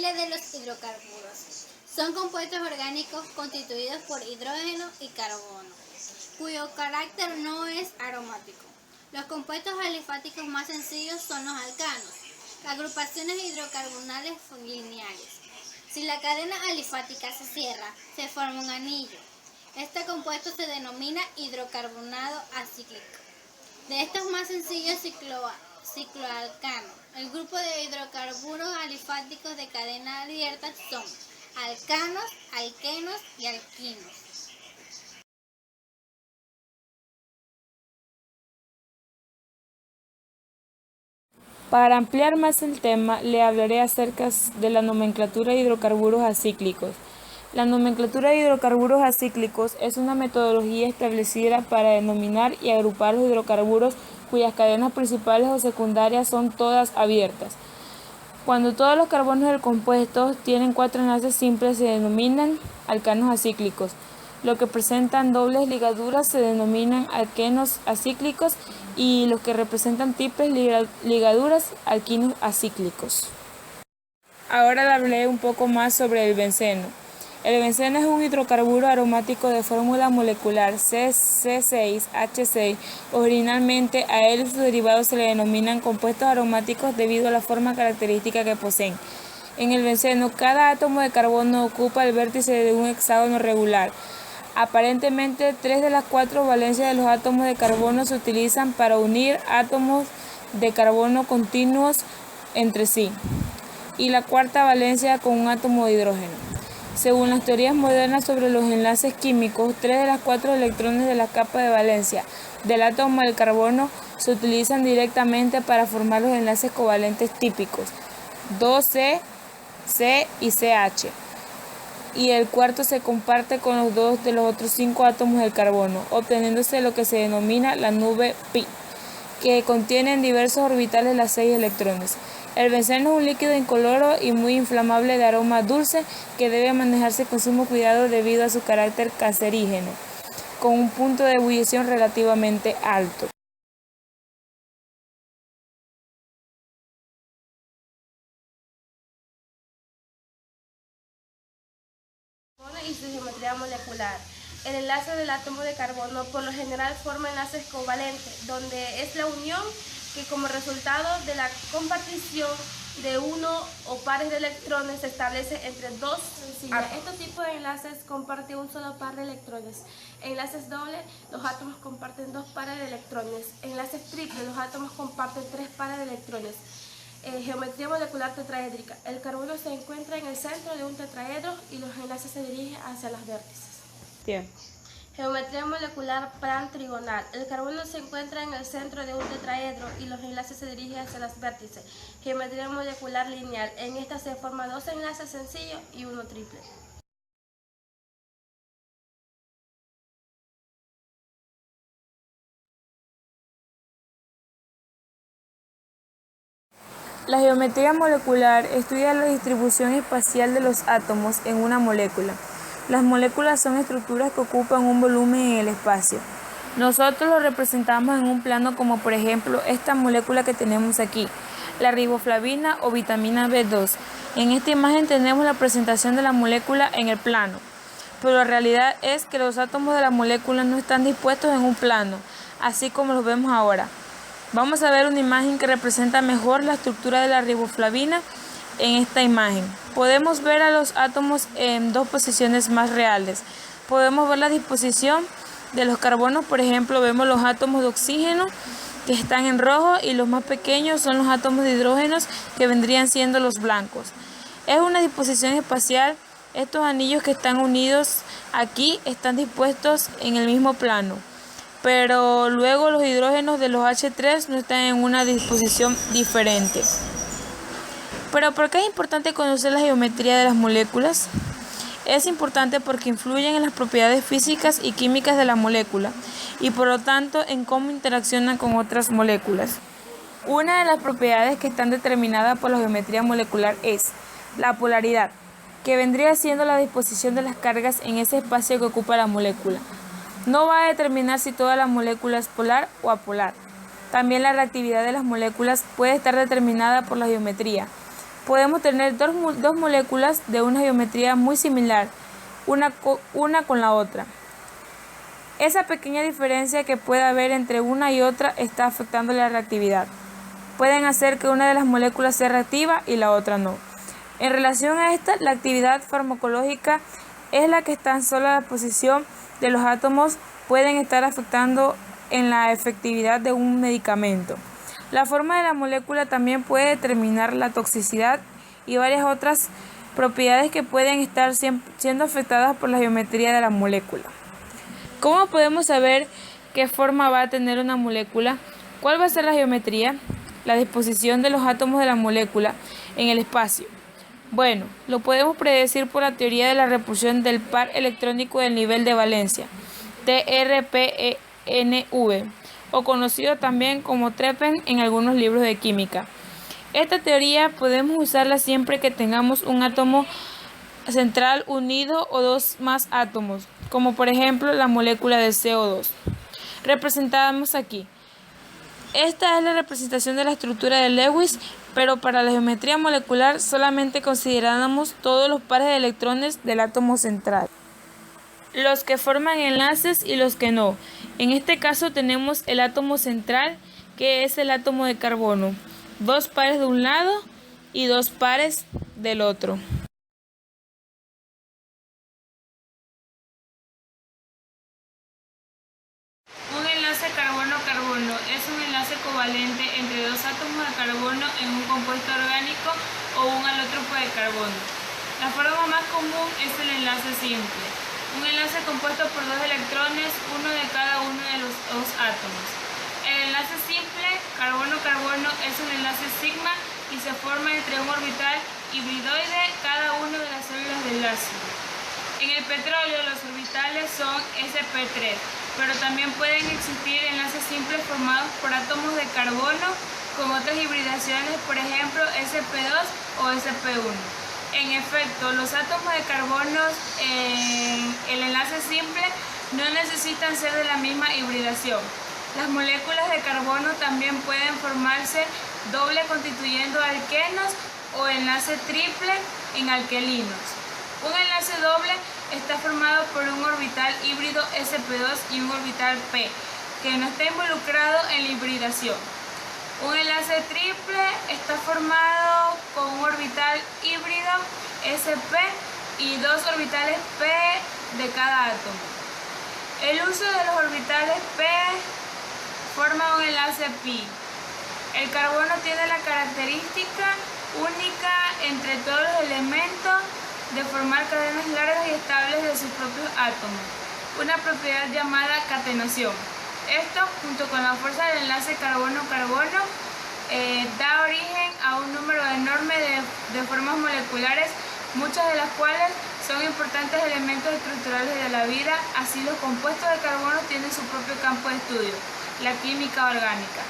familia de los hidrocarburos. Son compuestos orgánicos constituidos por hidrógeno y carbono, cuyo carácter no es aromático. Los compuestos alifáticos más sencillos son los alcanos. Agrupaciones hidrocarbonales lineales. Si la cadena alifática se cierra, se forma un anillo. Este compuesto se denomina hidrocarbonado acíclico. De estos más sencillos, cicloalcano. El grupo de hidrocarburos alifáticos de cadena abierta son alcanos, alquenos y alquinos. Para ampliar más el tema, le hablaré acerca de la nomenclatura de hidrocarburos acíclicos. La nomenclatura de hidrocarburos acíclicos es una metodología establecida para denominar y agrupar los hidrocarburos cuyas cadenas principales o secundarias son todas abiertas. Cuando todos los carbonos del compuesto tienen 4 enlaces simples se denominan alcanos acíclicos. Los que presentan dobles ligaduras se denominan alquenos acíclicos y los que representan triples ligaduras, alquinos acíclicos. Ahora le hablaré un poco más sobre el benceno. El benceno es un hidrocarburo aromático de fórmula molecular C6H6. Originalmente a él y sus derivados se le denominan compuestos aromáticos debido a la forma característica que poseen. En el benceno, cada átomo de carbono ocupa el vértice de un hexágono regular. Aparentemente, 3 de las 4 valencias de los átomos de carbono se utilizan para unir átomos de carbono continuos entre sí, y la cuarta valencia con un átomo de hidrógeno. Según las teorías modernas sobre los enlaces químicos, 3 de las 4 electrones de la capa de valencia del átomo del carbono se utilizan directamente para formar los enlaces covalentes típicos, 2C, C y CH. Y el cuarto se comparte con los 2 de los otros 5 átomos del carbono, obteniéndose lo que se denomina la nube pi, que contiene en diversos orbitales las 6 electrones. El benceno es un líquido incoloro y muy inflamable de aroma dulce que debe manejarse con sumo cuidado debido a su carácter cancerígeno, con un punto de ebullición relativamente alto. Y su geometría molecular. El enlace del átomo de carbono por lo general forma enlaces covalentes, donde es la unión que como resultado de la compartición de uno o pares de electrones se establece entre dos átomos. Estos tipos de enlaces comparten un solo par de electrones. Enlaces dobles, los átomos comparten 2 pares de electrones. Enlaces triples, los átomos comparten 3 pares de electrones. Geometría molecular tetraédrica. El carbono se encuentra en el centro de un tetraedro y los enlaces se dirigen hacia los vértices. Bien. Geometría molecular pan-trigonal. El carbono se encuentra en el centro de un tetraedro y los enlaces se dirigen hacia los vértices. Geometría molecular lineal. En esta se forman 2 enlaces sencillos y uno triple. La geometría molecular estudia la distribución espacial de los átomos en una molécula. Las moléculas son estructuras que ocupan un volumen en el espacio. Nosotros lo representamos en un plano como por ejemplo esta molécula que tenemos aquí, la riboflavina o vitamina B2. En esta imagen tenemos la presentación de la molécula en el plano, pero la realidad es que los átomos de la molécula no están dispuestos en un plano, así como los vemos ahora. Vamos a ver una imagen que representa mejor la estructura de la riboflavina en esta imagen. Podemos ver a los átomos en 2 posiciones más reales. Podemos ver la disposición de los carbonos, por ejemplo, vemos los átomos de oxígeno que están en rojo y los más pequeños son los átomos de hidrógenos que vendrían siendo los blancos. Es una disposición espacial. Estos anillos que están unidos aquí están dispuestos en el mismo plano, pero luego los hidrógenos de los H3 no están en una disposición diferente. ¿Pero por qué es importante conocer la geometría de las moléculas? Es importante porque influyen en las propiedades físicas y químicas de la molécula y por lo tanto en cómo interaccionan con otras moléculas. Una de las propiedades que están determinadas por la geometría molecular es la polaridad, que vendría siendo la disposición de las cargas en ese espacio que ocupa la molécula. No va a determinar si toda la molécula es polar o apolar. También la reactividad de las moléculas puede estar determinada por la geometría. podemos tener dos moléculas de una geometría muy similar, una con la otra. Esa pequeña diferencia que puede haber entre una y otra está afectando la reactividad. Pueden hacer que una de las moléculas sea reactiva y la otra no. En relación a esta, la actividad farmacológica es la que tan solo la posición de los átomos pueden estar afectando en la efectividad de un medicamento. La forma de la molécula también puede determinar la toxicidad y varias otras propiedades que pueden estar siendo afectadas por la geometría de la molécula. ¿Cómo podemos saber qué forma va a tener una molécula? ¿Cuál va a ser la geometría? La disposición de los átomos de la molécula en el espacio. Bueno, lo podemos predecir por la teoría de la repulsión del par electrónico del nivel de valencia, TRPNV, o conocido también como TREPEN en algunos libros de química. Esta teoría podemos usarla siempre que tengamos un átomo central unido o dos más átomos, como por ejemplo la molécula de CO2. Representamos aquí. Esta es la representación de la estructura de Lewis, pero para la geometría molecular solamente consideramos todos los pares de electrones del átomo central, los que forman enlaces y los que no. En este caso tenemos el átomo central, que es el átomo de carbono, dos pares de un lado y dos pares del otro. Un enlace carbono-carbono es un enlace covalente entre dos átomos de carbono en un compuesto orgánico o un alótropo de carbono. La forma más común es el enlace simple, un enlace compuesto por dos electrones, uno de cada uno de los dos átomos. El enlace simple carbono-carbono es un enlace sigma y se forma entre un orbital hibridoide cada uno de las células del ácido. En el petróleo los orbitales son sp3, pero también pueden existir enlaces simples formados por átomos de carbono con otras hibridaciones, por ejemplo sp2 o sp1. En efecto, los átomos de carbono en el enlace simple no necesitan ser de la misma hibridación. Las moléculas de carbono también pueden formarse doble constituyendo alquenos o enlace triple en alquelinos. Un enlace doble está formado por un orbital híbrido sp2 y un orbital p, que no está involucrado en la hibridación. Un enlace triple está formado con un orbital híbrido sp y dos orbitales p de cada átomo. El uso de los orbitales p forma un enlace pi. El carbono tiene la característica única entre todos los elementos de formar cadenas largas y estables de sus propios átomos, una propiedad llamada catenación. Esto, junto con la fuerza del enlace carbono-carbono, da origen a un número enorme de formas moleculares, muchas de las cuales son importantes elementos estructurales de la vida. Así, los compuestos de carbono tienen su propio campo de estudio, la química orgánica.